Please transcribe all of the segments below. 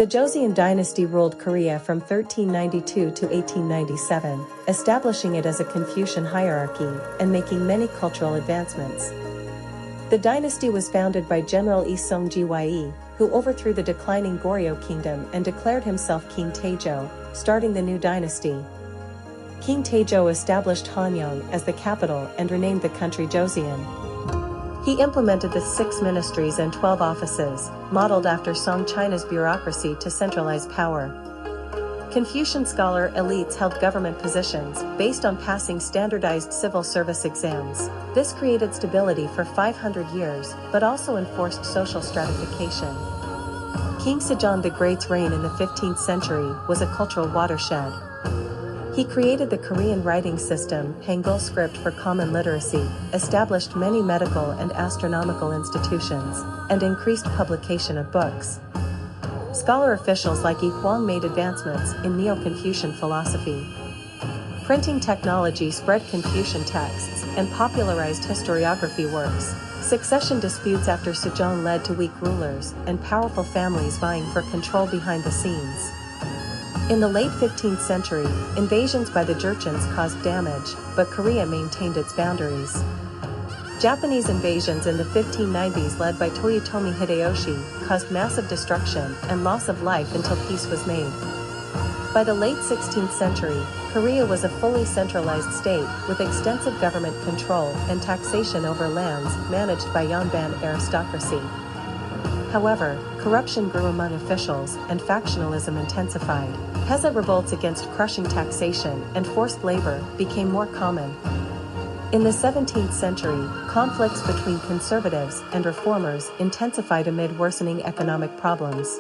The Joseon Dynasty ruled Korea from 1392 to 1897, establishing it as a Confucian hierarchy and making many cultural advancements. The dynasty was founded by General Yi Seong-gye, who overthrew the declining Goryeo kingdom and declared himself King Taejo, starting the new dynasty. King Taejo established Hanyang as the capital and renamed the country Joseon. He implemented the 6 ministries and 12 offices, modeled after Song China's bureaucracy to centralize power. Confucian scholar elites held government positions based on passing standardized civil service exams. This created stability for 500 years, but also enforced social stratification. King Sejong the Great's reign in the 15th century was a cultural watershed. He created the Korean writing system, Hangul script for common literacy, established many medical and astronomical institutions, and increased publication of books. Scholar officials like Yi Huang made advancements in Neo-Confucian philosophy. Printing technology spread Confucian texts and popularized historiography works. Succession disputes after Sejong led to weak rulers and powerful families vying for control behind the scenes. In the late 15th century, invasions by the Jurchens caused damage, but Korea maintained its boundaries. Japanese invasions in the 1590s led by Toyotomi Hideyoshi caused massive destruction and loss of life until peace was made. By the late 16th century, Korea was a fully centralized state with extensive government control and taxation over lands managed by Yonban aristocracy. However, corruption grew among officials and factionalism intensified. Peasant revolts against crushing taxation and forced labor became more common. In the 17th century, conflicts between conservatives and reformers intensified amid worsening economic problems.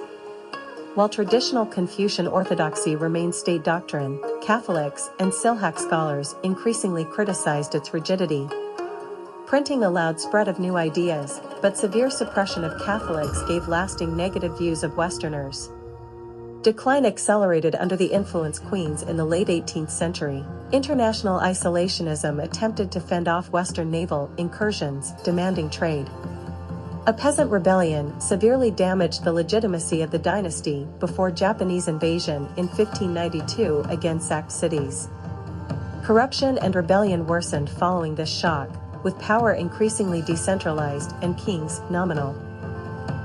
While traditional Confucian orthodoxy remained state doctrine, Catholics and Silhak scholars increasingly criticized its rigidity. Printing allowed spread of new ideas, but severe suppression of Catholics gave lasting negative views of Westerners. Decline accelerated under the influence queens in the late 18th century. International isolationism attempted to fend off Western naval incursions, demanding trade. A peasant rebellion severely damaged the legitimacy of the dynasty before Japanese invasion in 1592 again sacked cities. Corruption and rebellion worsened following this shock, with power increasingly decentralized and kings nominal.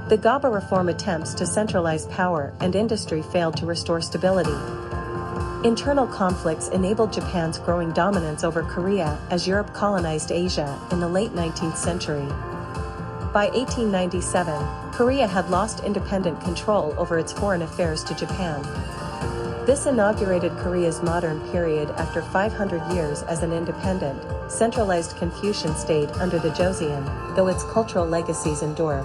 The Gaba reform attempts to centralize power and industry failed to restore stability. Internal conflicts enabled Japan's growing dominance over Korea as Europe colonized Asia in the late 19th century. By 1897, Korea had lost independent control over its foreign affairs to Japan. This inaugurated Korea's modern period after 500 years as an independent, centralized Confucian state under the Joseon, though its cultural legacies endure.